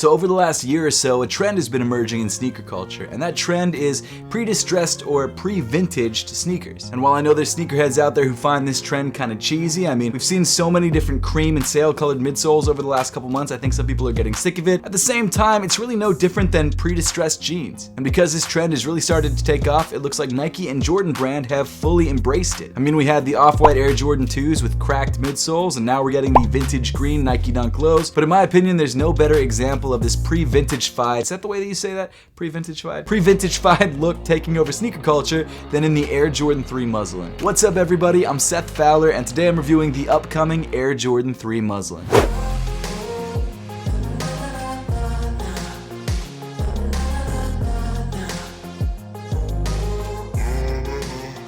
So over the last year or so, a trend has been emerging in sneaker culture, and that trend is pre-distressed or pre-vintaged sneakers. And while I know there's sneakerheads out there who find this trend kind of cheesy, I mean, we've seen so many different cream and sail colored midsoles over the last couple months, I think some people are getting sick of it. At the same time, it's really no different than pre-distressed jeans. And because this trend has really started to take off, it looks like Nike and Jordan Brand have fully embraced it. I mean, we had the off-white Air Jordan 2s with cracked midsoles, and now we're getting the vintage green Nike Dunk Lows. But in my opinion, there's no better example of this pre-vintage-fied, is that the way that you say that? Pre-vintage-fied? Pre-vintage-fied look taking over sneaker culture than in the Air Jordan 3 Muslin. What's up everybody, I'm Seth Fowler, and today I'm reviewing the upcoming Air Jordan 3 Muslin.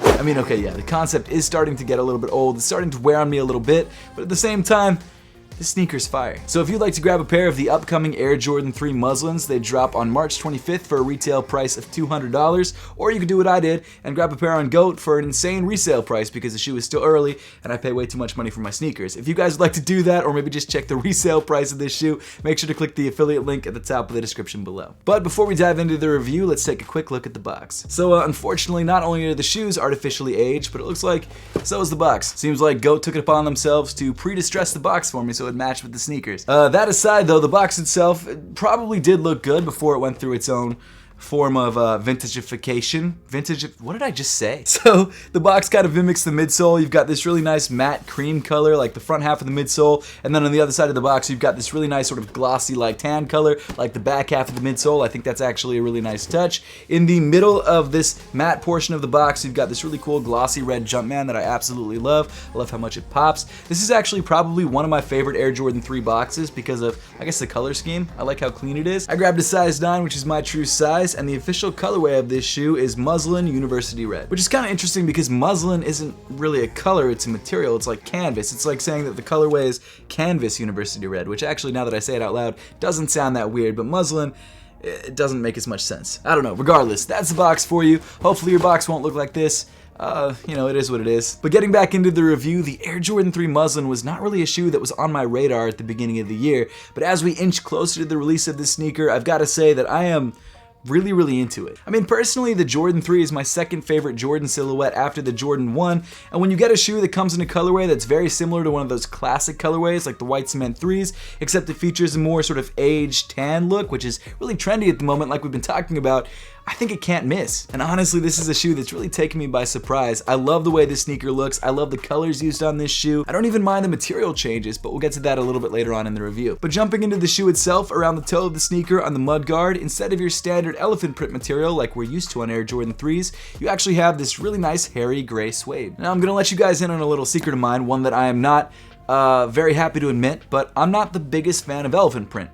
I mean, okay, yeah, the concept is starting to get a little bit old, it's starting to wear on me a little bit, but at the same time, this sneaker's fire. So if you'd like to grab a pair of the upcoming Air Jordan 3 Muslins, they drop on March 25th for a retail price of $200, or you could do what I did and grab a pair on GOAT for an insane resale price because the shoe is still early and I pay way too much money for my sneakers. If you guys would like to do that, or maybe just check the resale price of this shoe, make sure to click the affiliate link at the top of the description below. But before we dive into the review, let's take a quick look at the box. So unfortunately, not only are the shoes artificially aged, but it looks like so is the box. Seems like GOAT took it upon themselves to pre-distress the box for me so it matched with the sneakers. That aside though, the box itself probably did look good before it went through its own form of vintagification. What did I just say? So the box kind of mimics the midsole. You've got this really nice matte cream color, like the front half of the midsole, and then on the other side of the box, you've got this really nice sort of glossy, like tan color, like the back half of the midsole. I think that's actually a really nice touch. In the middle of this matte portion of the box, you've got this really cool glossy red Jumpman that I absolutely love. I love how much it pops. This is actually probably one of my favorite Air Jordan 3 boxes because of, I guess, the color scheme. I like how clean it is. I grabbed a size 9, which is my true size, and the official colorway of this shoe is Muslin University Red, which is kind of interesting because muslin isn't really a color, it's a material. It's like canvas. It's like saying that the colorway is Canvas University Red, which actually, now that I say it out loud, doesn't sound that weird, but muslin, it doesn't make as much sense. I don't know. Regardless, that's the box for you. Hopefully your box won't look like this. You know, it is what it is. But getting back into the review, the Air Jordan 3 Muslin was not really a shoe that was on my radar at the beginning of the year, but as we inch closer to the release of this sneaker, I've got to say that I am really into it. I mean, personally, the Jordan 3 is my second favorite Jordan silhouette after the Jordan 1, and when you get a shoe that comes in a colorway that's very similar to one of those classic colorways like the white cement 3s, except it features a more sort of aged tan look, which is really trendy at the moment like we've been talking about, I think it can't miss. And honestly, this is a shoe that's really taken me by surprise. I love the way this sneaker looks. I love the colors used on this shoe. I don't even mind the material changes, but we'll get to that a little bit later on in the review. But jumping into the shoe itself, around the toe of the sneaker on the mudguard, instead of your standard elephant print material like we're used to on Air Jordan 3s, you actually have this really nice hairy gray suede. Now I'm gonna let you guys in on a little secret of mine, one that I am not very happy to admit, but I'm not the biggest fan of elephant print.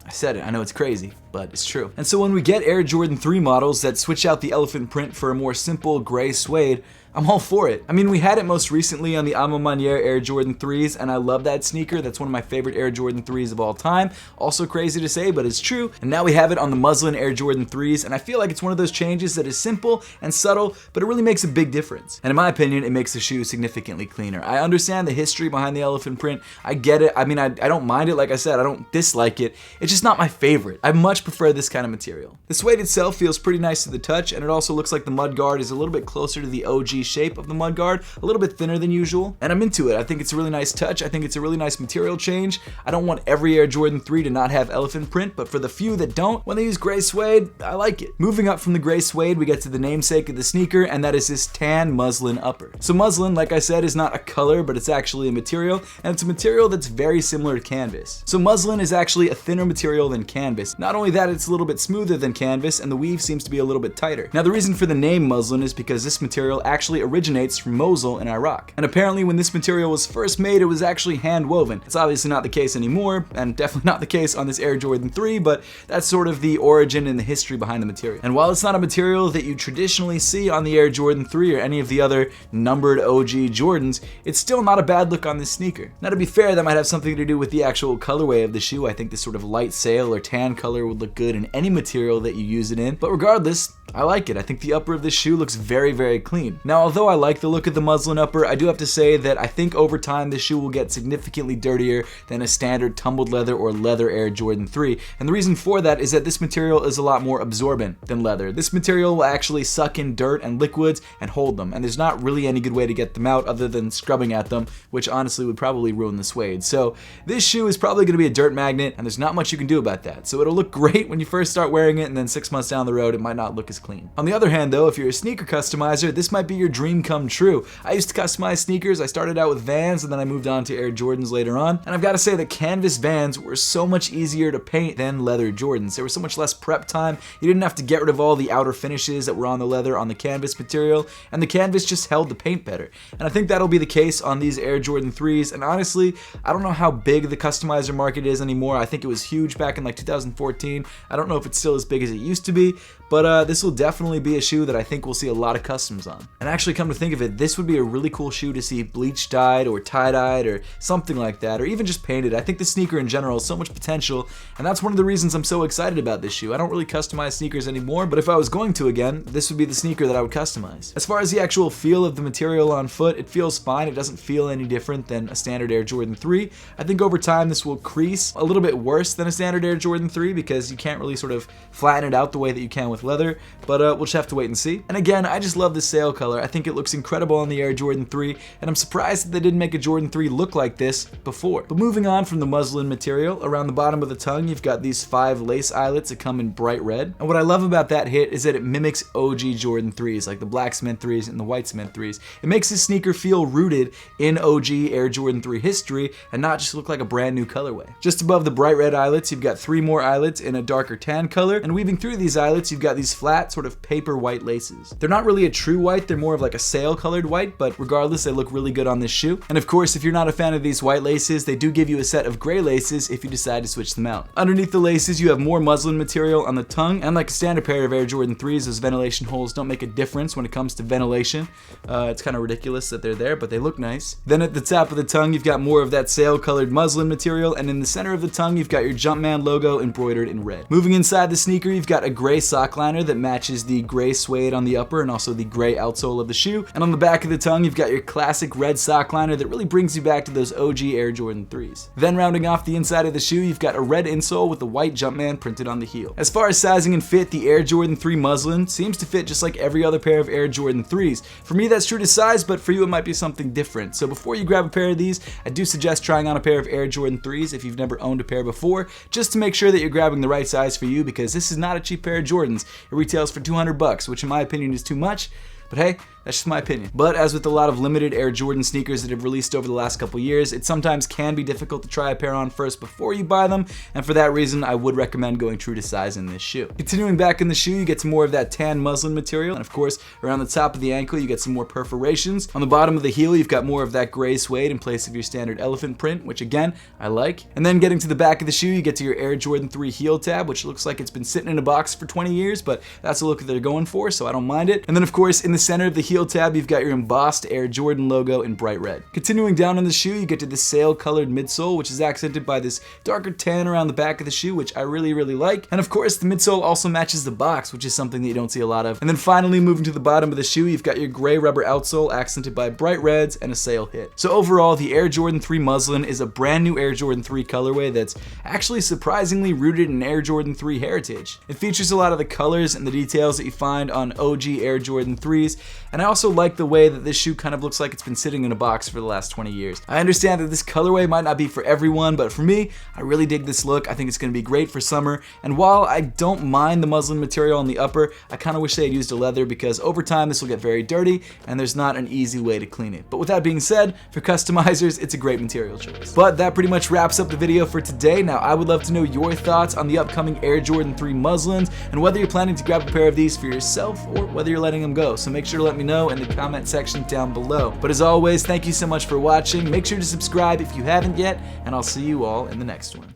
I said it, I know it's crazy, but it's true. And so when we get Air Jordan 3 models that switch out the elephant print for a more simple gray suede, I'm all for it. I mean, we had it most recently on the Alma Maniere Air Jordan 3s, and I love that sneaker. That's one of my favorite Air Jordan 3s of all time. Also crazy to say, but it's true. And now we have it on the Muslin Air Jordan 3s, and I feel like it's one of those changes that is simple and subtle, but it really makes a big difference. And in my opinion, it makes the shoe significantly cleaner. I understand the history behind the elephant print. I get it. I mean, I don't mind it. Like I said, I don't dislike it. It's just not my favorite. I much prefer this kind of material. The suede itself feels pretty nice to the touch, and it also looks like the mudguard is a little bit closer to the OG shape of the mudguard, a little bit thinner than usual, and I'm into it. I think it's a really nice touch. I think it's a really nice material change. I don't want every Air Jordan 3 to not have elephant print, but for the few that don't, when they use gray suede, I like it. Moving up from the gray suede, we get to the namesake of the sneaker, and that is this tan muslin upper. So muslin, like I said, is not a color, but it's actually a material, and it's a material that's very similar to canvas. So muslin is actually a thinner material than canvas. Not only that, it's a little bit smoother than canvas, and the weave seems to be a little bit tighter. Now the reason for the name muslin is because this material actually originates from Mosul in Iraq. And apparently when this material was first made, it was actually hand woven. It's obviously not the case anymore, and definitely not the case on this Air Jordan 3, but that's sort of the origin and the history behind the material. And while it's not a material that you traditionally see on the Air Jordan 3 or any of the other numbered OG Jordans, it's still not a bad look on this sneaker. Now to be fair, that might have something to do with the actual colorway of the shoe. I think this sort of light sail or tan color would look good in any material that you use it in, but regardless, I like it. I think the upper of this shoe looks very clean. Now although I like the look of the muslin upper, I do have to say that I think over time this shoe will get significantly dirtier than a standard tumbled leather or leather Air Jordan 3. And the reason for that is that this material is a lot more absorbent than leather. This material will actually suck in dirt and liquids and hold them, and there's not really any good way to get them out other than scrubbing at them, which honestly would probably ruin the suede. So this shoe is probably going to be a dirt magnet, and there's not much you can do about that. So it'll look great when you first start wearing it, and then 6 months down the road it might not look as clean. On the other hand though, if you're a sneaker customizer, this might be your dream come true. I used to customize sneakers. I started out with Vans and then I moved on to Air Jordans later on, and I've got to say that canvas Vans were so much easier to paint than leather Jordans. There was so much less prep time. You didn't have to get rid of all the outer finishes that were on the leather on the canvas material, and the canvas just held the paint better. And I think that'll be the case on these Air Jordan 3s, and honestly, I don't know how big the customizer market is anymore. I think it was huge back in like 2014. I don't know if it's still as big as it used to be, but this will definitely be a shoe that I think we'll see a lot of customs on. And actually, come to think of it, this would be a really cool shoe to see bleach dyed or tie-dyed or something like that, or even just painted. I think the sneaker in general has so much potential, and that's one of the reasons I'm so excited about this shoe. I don't really customize sneakers anymore, but if I was going to again, this would be the sneaker that I would customize. As far as the actual feel of the material on foot, it feels fine. It doesn't feel any different than a standard Air Jordan 3. I think over time this will crease a little bit worse than a standard Air Jordan 3 because you can't really sort of flatten it out the way that you can with leather, but we'll just have to wait and see. And again, I just love the sail color. I think it looks incredible on the Air Jordan 3, and I'm surprised that they didn't make a Jordan 3 look like this before. But moving on from the muslin material, around the bottom of the tongue, you've got these 5 lace eyelets that come in bright red. And what I love about that hit is that it mimics OG Jordan 3s, like the black cement 3s and the white cement 3s. It makes this sneaker feel rooted in OG Air Jordan 3 history and not just look like a brand new colorway. Just above the bright red eyelets, you've got 3 more eyelets in a darker tan color, and weaving through these eyelets, you've got these flat, sort of paper white laces. They're not really a true white, they're more of like a sail colored white, but regardless, they look really good on this shoe. And of course, if you're not a fan of these white laces, they do give you a set of gray laces if you decide to switch them out. Underneath the laces, you have more muslin material on the tongue, and like a standard pair of Air Jordan 3s, those ventilation holes don't make a difference when it comes to ventilation. It's kind of ridiculous that they're there, but they look nice. Then at the top of the tongue, you've got more of that sail colored muslin material, and in the center of the tongue, you've got your Jumpman logo embroidered in red. Moving inside the sneaker, you've got a gray sock liner that matches the gray suede on the upper and also the gray outsole of the shoe. And on the back of the tongue, you've got your classic red sock liner that really brings you back to those OG Air Jordan 3s. Then rounding off the inside of the shoe, you've got a red insole with the white Jumpman printed on the heel. As far as sizing and fit, the Air Jordan 3 muslin seems to fit just like every other pair of Air Jordan 3s. For me, that's true to size, but for you, it might be something different. So before you grab a pair of these, I do suggest trying on a pair of Air Jordan 3s if you've never owned a pair before, just to make sure that you're grabbing the right size for you, because this is not a cheap pair of Jordans. It retails for $200, which in my opinion is too much. But hey, that's just my opinion. But as with a lot of limited Air Jordan sneakers that have released over the last couple years, it sometimes can be difficult to try a pair on first before you buy them, and for that reason, I would recommend going true to size in this shoe. Continuing back in the shoe, you get some more of that tan muslin material, and of course, around the top of the ankle, you get some more perforations. On the bottom of the heel, you've got more of that gray suede in place of your standard elephant print, which again, I like. And then getting to the back of the shoe, you get to your Air Jordan 3 heel tab, which looks like it's been sitting in a box for 20 years, but that's the look that they're going for, so I don't mind it. And then of course, in the center of the heel tab, you've got your embossed Air Jordan logo in bright red. Continuing down on the shoe, you get to the sail colored midsole, which is accented by this darker tan around the back of the shoe, which I really like. And of course, the midsole also matches the box, which is something that you don't see a lot of. And then finally, moving to the bottom of the shoe, you've got your gray rubber outsole accented by bright reds and a sail hit. So overall, the Air Jordan 3 muslin is a brand new Air Jordan 3 colorway that's actually surprisingly rooted in Air Jordan 3 heritage. It features a lot of the colors and the details that you find on OG Air Jordan 3s, and I also like the way that this shoe kind of looks like it's been sitting in a box for the last 20 years. I understand that this colorway might not be for everyone, but for me, I really dig this look. I think it's going to be great for summer, and while I don't mind the muslin material on the upper, I kind of wish they had used a leather because over time this will get very dirty and there's not an easy way to clean it. But with that being said, for customizers, it's a great material choice. But that pretty much wraps up the video for today. Now, I would love to know your thoughts on the upcoming Air Jordan 3 muslins and whether you're planning to grab a pair of these for yourself or whether you're letting them go. So make sure to let me know in the comment section down below. But as always, thank you so much for watching. Make sure to subscribe if you haven't yet, and I'll see you all in the next one.